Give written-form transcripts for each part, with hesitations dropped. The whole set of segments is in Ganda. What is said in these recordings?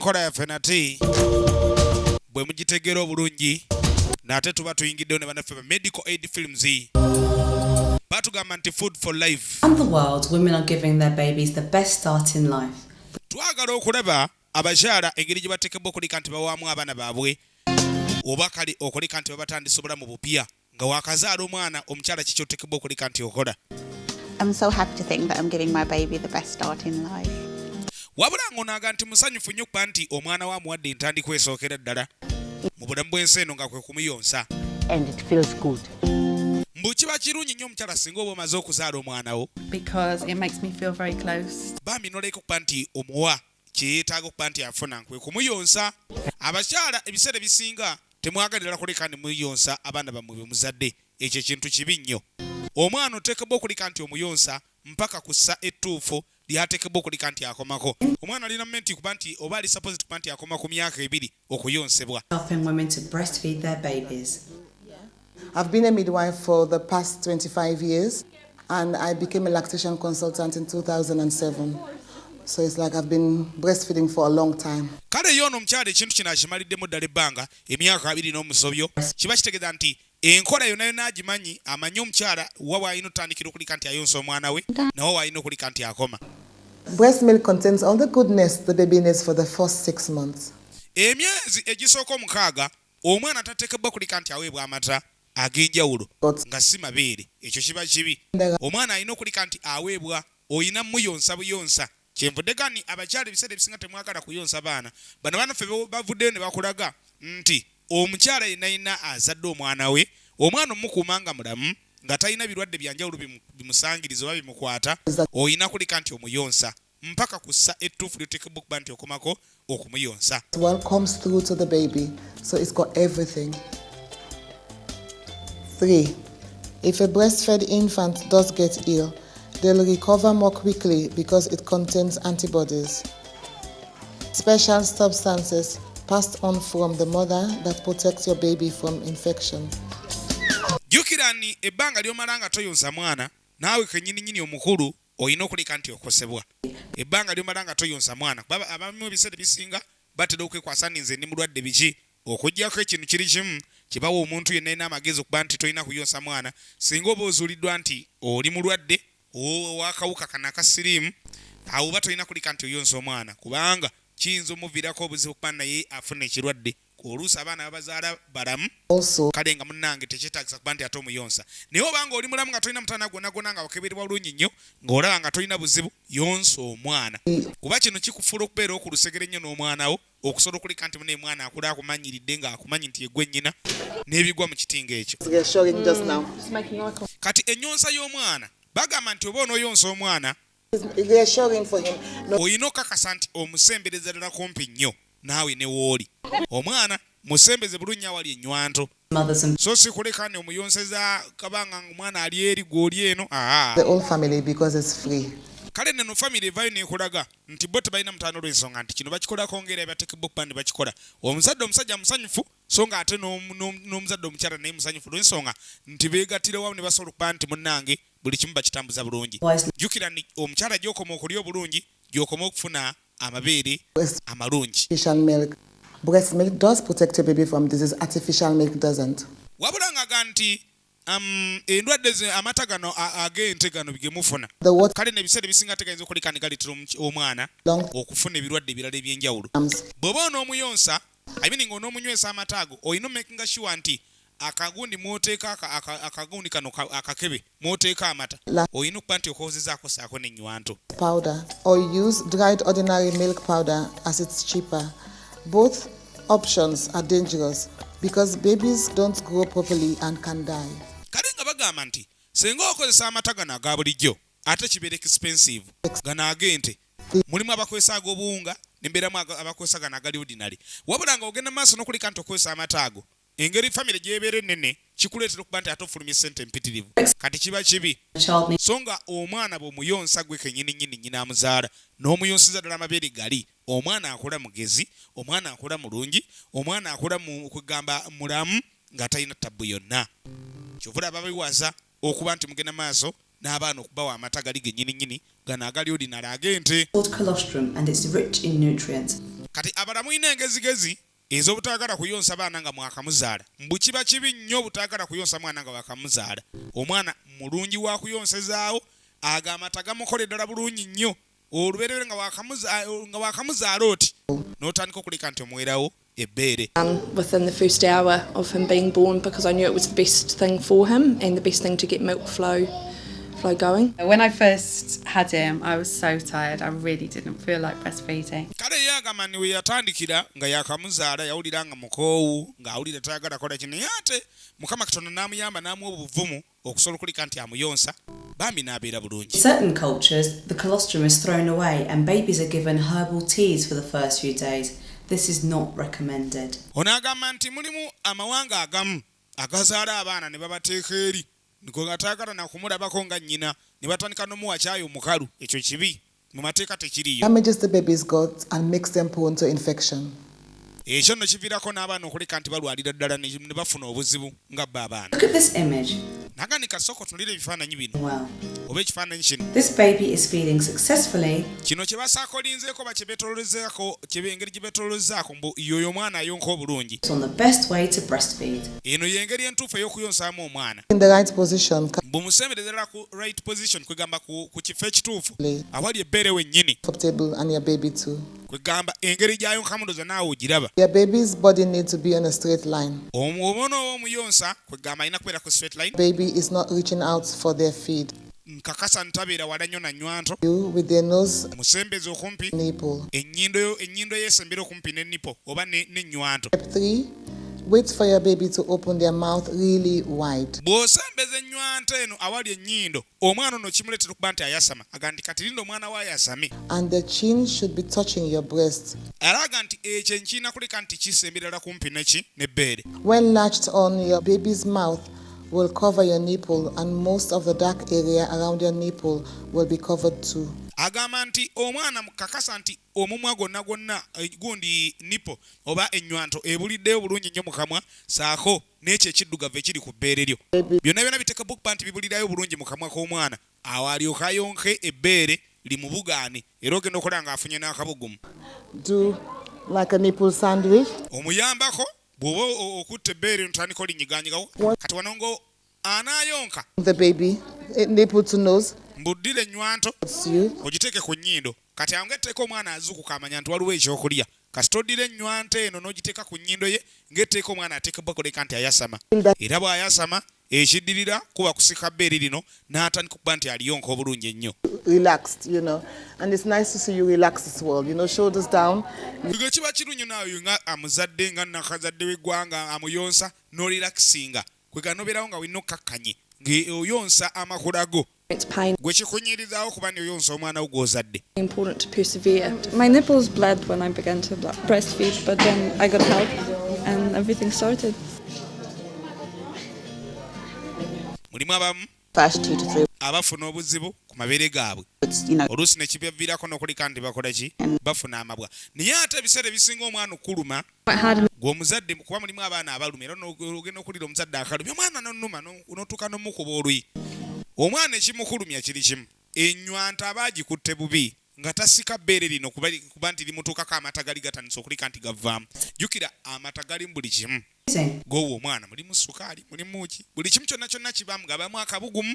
enkola yaffe nate bwe mugitegera obulungi nate tuba tuyingiddewo ne bannaffe ba medical aid films batugamba nti food for life. Around the world, women are giving their babies the best start in life. Twagala okulaba abakyala engeri gye bateekebwa okulika nti bawaamu abaana baabwe oba kale okulika nti babatandisa obulamu bupya nga wakazaala omwana omukyala kiki oteekebwa okulika nti okola. I'm so happy to think that I'm giving my baby the best start in life. Wabula ng'onaaga nti musanyufu nnyo okuba nti omwana wa muwadde entandikwa esookera ddala mu bulamu bw'ensi eno nga kwe kumuyonsa. And it feels good. Mbu kiba kirungi nnyo omukyala singa oba omaze okuzaala omwana wo. Because it makes me feel very close. Bambi n'oleka okuba nti omuwa kyeyeetaaga okuba nti afuna nkwe kumuyonsa. Abakyala ebiseera ebisinga temwagalira kuleka ne muyonsa abaana bammwe be muzadde. Ekyo ekintu kibi nnyo. Omwana oteekebwa okulika nti omuyonsa mpaka ku ssa ettuufu lyateekebwa okulika nti akomako. Omwana alina mmenti kuba nti oba ali supposed kuba nti akoma ku myaka 2 okuyonsebwa. Helping women to breastfeed their babies. I've been a midwife for the past 25 years and I became a lactation consultant in 2007. So it's like I've been breastfeeding for a long time. Kale yono omukyala ekintu kino akimaliddemu ddala ebbanga emyaka 2 n'omusobyo kiba kitegeeza nti enkola yonna yonna agimanyi amanyi omukyala wa wayina otandikira okulika nti ayonsa omwana we nawe wayina okulika nti akoma. Breast milk contains all the goodness the baby needs for the first 6 months. Emyezi egisooka 6 omwana tateekebwa kulika nti aweebwa amata ag'enjawulo nga si mabeere. Ekyo kiba kibi. Omwana alina okulika nti aweebwa oyina muyonsa buyonsa. Kyenvudde gani abakyala ebiseera ebisinga temwagala kuyonsa baana. Bano banaffe bavuddeyo ne bakulaga nti omukyala yenna azadde omwana we omwana omukuuma nga mulamu nga talina birwadde byanjawulo bimusangiriza oba bimukwata oyina kulika nti omuyonsa mpaka ku ssa ettuufu lyoteekebwa okuba nti okomako okumuyonsa. Well comes through to the baby, so it's got everything. 3. If a breastfed infant does get ill, they'll recover more quickly because it contains antibodies, special substances passed on from the mother that protects your baby from infection. Jukirani ebbanga ly'omala nga toyonsa mwana naawe kennyini omukulu oyina okulika nti okosebwa. Ebbanga ly'omala nga toyonsa mwana kuba abamu ebiseera bisinga batera okwekwasa nze ndi mulwadde biki okuggyako ekintu kiri kimu kibawa omuntu yenna alina amagezi okuba nti tolina kuyonsa mwana singa oba ozuuliddwa nti oli mulwadde ow'akawuka kana aka siriimu awo oba tolina kulika nti oyonsa omwana kubanga kiyinza omuviirako obuzibu okuba naye afuna ekirwadde. Oluusi abaana babazaala balamu kale nga munnange tekyetaagisa kuba nti ate omuyonsa. Naye obanga oli mulamu nga tolina mutaana gwonna nga wakebererwa bulungi nnyo ng'olaba nga tolina buzibu yonsa omwana kuba kino kikufuula okubeera okulusegere nnyo n'omwana wo okusobola okulika nti munaye mwana akula akumanyiridde nga akumanyi nti yeggwe nnyina n'ebigwa mu kitinga ekyo. Kati ennyonsa y'omwana bagamba nti oba onooyonsa omwana oyina okakasa nti omusembereza ddala kumpi nnyo naawe ne wooli. Omwana musembeze bulungi awali ennywanto so si kuleka ne omuyonseza kabanga omwana ali eri gw'oli eno. The whole family because it's free. Kale neno family evayo nekulaga nti bo tebalina mutaano olw'ensonga nti kino bakikolako ngeri bateekebwa okuba nti bakikola. Omuzadde omusajja musanyufu so nga ate n'omuzadde omukyala naye musanyufu olw'ensonga nti beegattira wamu ne basobola okuba nti munnange buli kimu bakitambuza bulungi. Jjukira nti omukyala gy'okoma okulya obulungi gy'okoma okufuna amabeere amalungi. Breast milk does protect your baby from disease. Artificial milk doesn't. Wabula ngaga nti endwadde amata gano ag'ente gano bigemufuna kale n'ebiseera ebisinga tegayinza okulika ne galeetera omwana okufuna ebirwadde ebirala eby'enjawulo. Bw'oba onoomuyonsa nga onoomunywesa amata ago oyina omakinga sure nti akagundi mwoteeka akagundi kano akakebe mwoteeka amata oyina okuba nti okozezaako saako n'ennywanto. Powder or use dried ordinary milk powder as it's cheaper. Both options are dangerous because babies don't grow properly and can die. Kale nga bagamba nti senga okozesa amata gano aga bulijjo ate kibeera expensive gano ag'ente mulimu abakozesa ag'obuwunga nembeeramu abakozesa gano agali ordinary. Wabula nga ogenda maaso n'okulika nti okozesa amata ago engeri family gyebeera ennene kikuleetera okuba nti ate ofulumya ssente empitirivu kati kiba kibi. So nga omwana bw'omuyonsa gwe kennyini nnyina amuzaala n'omuyonsiza ddala amabeere gali omwana akula mugezi omwana akula mulungi omwana akula mu kugamba mulamu nga talina ttabbu yonna. Kyovula ababiwaza okuba nti mugenda maaso n'abaana okubawa amata gali gennyini gano agali ordinary ag'ente. Colostrum and it's rich in nutrients. kati abalamu ina engezigezi ez'obutagala kuyonsa baana nga mwakamuzaala mbu kiba kibi nnyo obutagala kuyonsa mwana nga wakamuzaala omwana mulungi wa kuyonsezaawo agamba tagamukola ddala bulungi nnyo olubeerere nga wakamuzaala oti n'otandika okuleka nti omuwerawo ebbeere. Within the first hour of him being born, because I knew it was the best thing for him and the best thing to get milk flow going. When I first had him, I was so tired. I really didn't feel like breastfeeding. Kale yagamba ni we yatandikira nga yakamuzaala yawulira nga mukoowu ng'awulira tayagala kola kino ate Mukama Katonda n'amuyamba n'amuwa obuvumu okusobola okulika nti amuyonsa bambi n'abeera bulungi. In certain cultures, the colostrum is thrown away and babies are given herbal teas for the first few days. This is not recommended. Ono agamba nti mulimu amawanga agamu agazaala abaana ne babateeka eri niko nga tayagala na kumulabako nga nnyina ne batandika n'omuwa caayi omukalu ekyo kibi mu mateeka tekiriyo. Damages the baby's gut and makes them prone to infection. Ekyo nno kiviirako n'abaana okuleka nti balwalira ddala ne bafuna obuzibu nga bba abaana. Look at this image. Naganika soko tunulira ebifaananyi bino Wow. oba ekifaananyi kino. This baby is feeding successfully. Kino kye basaakolinzeeko bakyebeetolozeeko engeri gye beetolozezaako mbu yoyo omwana ayonka obulungi. It's on the best way to breastfeed. Eno y'engeri entuufu ey'okuyonsaamu omwana. In the right position, Mbu musemberezera ku right position kwegamba ku kifo ekituufu awali ebbeere wennyini. comfortable, and your baby too. Kwegamba engeri gy'ayonkamu ndowooza naawe ogiraba. Your baby's body needs to be on a straight line. Omwono omuyonsa kwegamba alina kubeera ku straight line. Baby is not reaching out for their feed. Nkakasa ntabeera wala nnyo na nnywanto. You with their nose, Musembeze okumpi. nipple. Ennyindo yeesembera okumpi n'ennipo oba n'ennywanto. Step 3. Wait for your baby to open their mouth really wide. Bw'osembeza ennywanto eno awali ennyindo omwana ono kimuleetera okuba nti ayasama aga nti kati linda omwana we ayasame. And the chin should be touching your breast. Alaga nti ekyo enkirina kuleka nti kisemberera kumpi n'ebbeere. When latched on, your baby's mouth will cover your nipple, and most of the dark area around your nipple will be covered too. Agamba nti omwana mukakasa nti omumwa gwonna gundi nipo oba ennywanto ebuliddeyo bulungi nnyo mu kamwa saako n'ekyo ekiddugavu ekiri ku bbeere lyo byonna byonna biteeka bukpa nti bibulirayo bulungi mu kamwa k'omwana awo alyoka ayonke ebbeere limubugaane era ogenda okola ng'afunye n'akabugumu. Do like a nipple sandwich. Omuyambako bw'oba okutta ebbeere notandika olinyiganyigawo kati wanongo anaayonka The baby, nipple to nose. mbuddira ennywanto It's you. ogiteeke ku nnyindo kati awo ng'etteeka omwana azuukuka amanya nti waliwo ekyokulya kasita oddira ennywanto eno n'ogiteeka ku nnyindo ye ng'etteeka omwana ateekebwa kuleka nti ayasama era bw'ayasama ekiddirira kuba kusika bbeere lino n'atandika okuba nti aliyonka obulungi ennyo. Relaxed, and it's nice to see you relax as well, shoulders down. Kigo kiba kirungi naawe nga amuzadde nga nakazadde w'eggwanga amuyonsa n'olirakisinga kwega nobeerawo nga wenna okkakkanye ng'oyonsa amakula go It's pain. gwe kikunyirizaawo kuba nti oyonsa omwana wo gw'ozadde. Important to persevere. My nipples bled when I began to breastfeed, but then I got help and everything started. Mulimu abamu First 2 to 3 abafuna obuzibu ku mabeere gaabwe weeks, oluusi ne kibaviirako n'okulika nti bakola ki bafuna amabwa naye ate ebiseera ebisinga omwana okuluma gw'omuzadde kuba mulimu abaana abaluma era ogenda okulira omuzadde akalumya omwana nonnuma n'otuuka n'omukuba oluyi omwana ekimukulumya kiri kimu ennywanto aba agikutte bubi nga tasika bbeere lino kuba nti limutuukako amata gali gatandisa okulika nti gavaamu jjukira amata gali mu buli kimu g'owa omwana mulimu sukaali mulimu ki buli kimu kyonna kyonna kibaamu gabamu akabugumu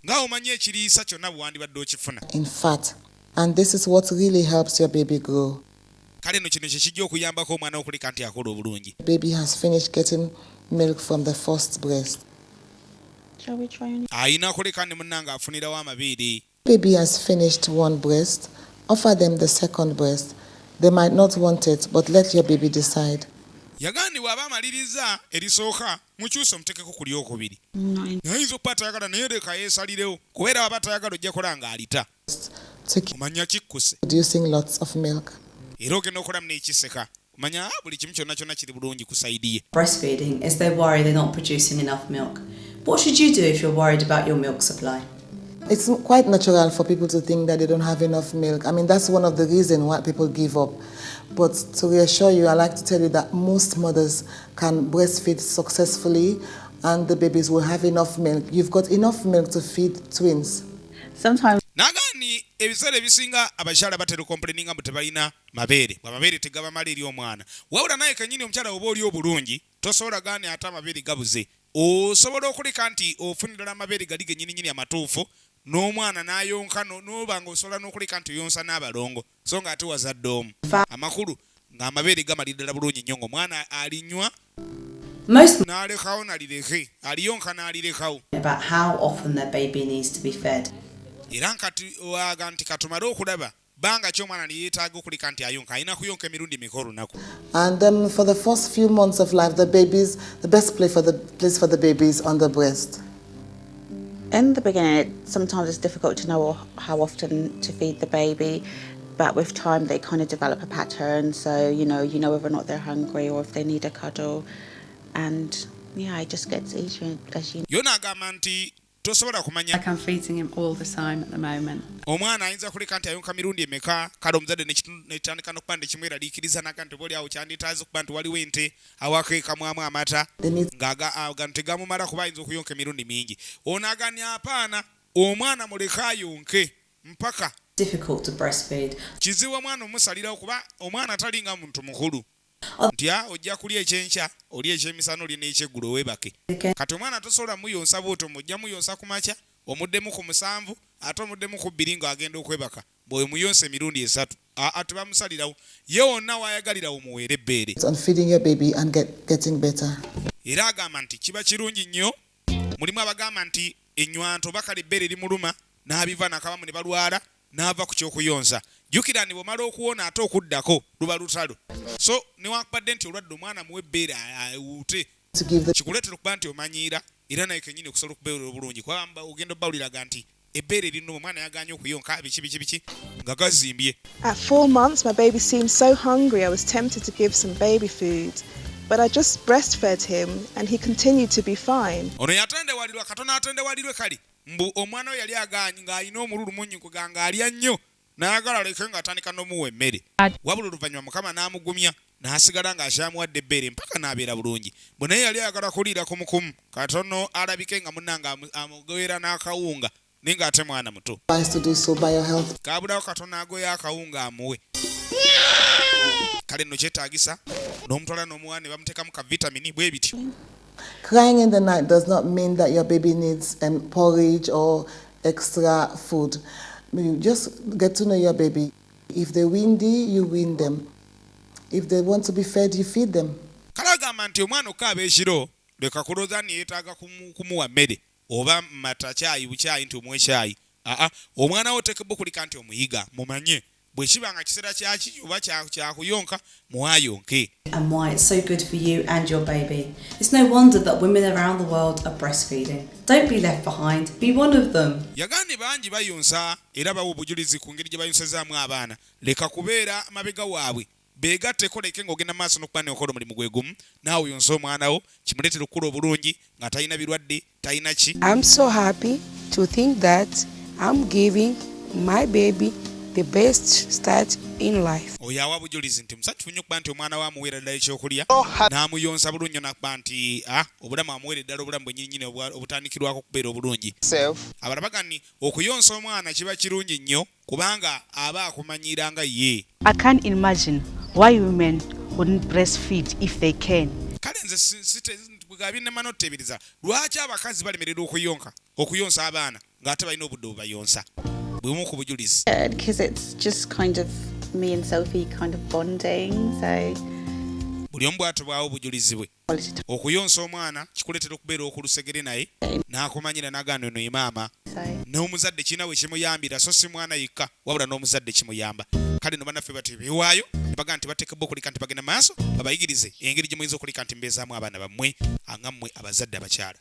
nga omanyi ekiriisa kyonna bwewandibadde okifuna. In fat, and this is what really helps your baby grow. Kale no kino kye kijja okuyambako omwana okulika nti akola obulungi. Baby has finished getting milk from the first breast. Shall we try any? Ayina kuleka ne munnanga afunirawo amabeere. Baby has finished one breast. Offer them the second breast. They might not want it, but let your baby decide. Yagambibwa aba amaliriza erisooka mukyuse omuteekeko ku lyokubiri. Ayinza okuba tayagala naye leka yeesalirewo kubeera aba tayagala ojja kola ng'alita. Omanya kikkuse. Producing lots of milk. Era ogenda okolamu n'ekiseka. Omanya buli kimu kyonna kyonna kiri bulungi ku sayidi ye. Breastfeeding is they worry they're not producing enough milk. What should you do if you're worried about your milk supply? It's quite natural for people to think that they don't have enough milk. I mean, that's one of the reasons why people give up. But to reassure you, I like to tell you that most mothers can breastfeed successfully and the babies will have enough milk. You've got enough milk to feed twins. Sometimes Nagambye yagani ebiseera ebisinga abakyala batera complaininga mbu tebalina mabeere bw'amabeere tegabamala eri omwana wabula naye kennyini omukyala oba oli obulungi tosobola gani ate amabeere gabuze osobola okuleka nti ofunira amabeere gali gennyininyini amatuufu n'omwana n'ayonka n'oba ng'osobola n'okuleka nti oyonsa n'abalongo so nga ate wazadde omu amakulu ng'amabeere gamalira ddala bulungi nnyo ng'omwana alinywa n'alekawo nalireke aliyonka n'alirekawo about how often their baby needs to be fed. era nkati waga nti katumale okulaba banga ky'omwana yeetaaga okuleka nti ayonka alina kuyonka emirundi meka olunaku. And for the first few months of life, the best place for the baby is on the breast. In the beginning, sometimes it's difficult to know how often to feed the baby, but with time they kind of develop a pattern, so you know whether or not they're hungry or if they need a cuddle, and yeah, it just gets easier as you know. Yona agamba nti tosobola kumanya Like I'm feeding him all the time at the moment. omwana ayinza kuleka nti ayonka mirundi emeka kale omuzadde nekitandika n'okuba nti kimweraliikiriza naga nti boli awo kyandetaaze okuba nti waliwo ente awakeekamwamu amata nga tegamumala kuba ayinza okuyonka emirundi mingi ono aganya apaana omwana muleke ayonke mpaka Difficult to breastfeed. kizibu omwana omusalirawo kuba omwana talinga muntu mukulu nti ojja kulya ekyenkya oli ekyemisana oli n'ekyeggulo weebake kati omwana tosobola muyonsa bw'otyo mujja muyonsa ku makya omuddemu ku 7 ate omuddemu ku 2 ng'agenda okwebaka bwe muyonsa emirundi 3 tebamusalirawo ye wonna waayagalira omuweere ebbeere On feeding your baby and getting better. era agamba nti kiba kirungi nnyo mulimu abagamba nti ennywanto bakala ebbeere limuluma n'abiva nakabamu ne balwala n'ava ku kyokuyonsa jjukira nti bw'omala okuwona ate okuddako luba lutalo so newankubadde nti olwadde omwana muwe ebbeere awuute kikuleetera okuba nti omanyiira era naye kennyini okusobola okubeera obulungi kubanga ogenda obbawuliraga nti ebbeere lino omwana yaganye okuyonka biki nga gazimbye. At 4 months, my baby seemed so hungry I was tempted to give some baby food, but I just breastfed him and he continued to be fine. Ono yatendewalirwa Katonda atendewalirwe kali mbu omwana we yali aganye ng'alina omululu munnyiko nga alya nnyo n'ayagala aleke ng'atandika n'omuwa emmere wabula oluvannyuma Mukama n'amugumya n'asigala ng'akyamuwadde ebbeere mpaka n'abeera bulungi bwe naye yali ayagala kuliira kumukumu katono alabike nga munnanga amugoyera n'akawunga naye ng'ate mwana muto kaabulawo Katonda agoya akawunga amuwe kale nno kyetaagisa n'omutwala n'omuwa ne bamuteekamu ka vitamini bwe bityo. Crying in the night does not mean that your baby needs porridge or extra food. You just get to know your baby. If they're windy, you wean them. If they want to be fed, you feed them. Kale agamba nti omwana okaaba ekiro leka kulooza nti yeetaaga kumuwa mmere oba mata bukyayi nti omuwa ekyayi. Omwana wo oteekebwa okulika nti omuyiga mumanye bwe kiba nga kiseera kyaki oba kyakuyonka muwayonke. And why it's so good for you and your baby. It's no wonder that women around the world are breastfeeding. Don't be left behind. Be one of them. Yagandi bangi bayonsa era bawa obujulizi ku ngeri gye bayonsezaamu abaana. Leka kubeera mabega waabwe. Beegatteko leke ng'ogenda maaso n'okuba n'okola omulimu gwe gumu naawe oyonsa omwana wo kimuleetera okukula obulungi nga talina birwadde talina ki. I'm so happy to think that I'm giving my baby the best start in life. Oyo awa bujulizi nti musanyufu nnyo okuba nti omwana we amuweera ddala ekyokulya n'amuyonsa bulungi n'akuba nti obulamu amuweera ddala obulamu bwennyininyini obutandikirwako okubeera obulungi. Abalala bagamba okuyonsa omwana kiba kirungi nnyo kubanga aba akumanyiira nga ye. I can't imagine why women wouldn't breastfeed if they can. Kale nze bwegabye nnema n'oteebereza lwaki abakazi balemererwa okuyonsa abaana ng'ate balina obudde obubayonsa. Because it's just kind of me and Sophie kind of bonding, so buli omu bw'ato bwawo obujulizi bwe okuyonsa omwana kikuleetera okubeera okulusegere naye n'akumanyira n'agamba ono ye maama n'omuzadde kirina we kimuyambira so si mwana yekka wabula n'omuzadde kimuyamba. Kale no bannaffe bateebewaayo ne bagamba nti bateekebwa okulika nti bagenda maaso babayigirize engeri gye muyinza okulika nti mbeezaamu abaana bammwe nga mmwe abazadde abakyala.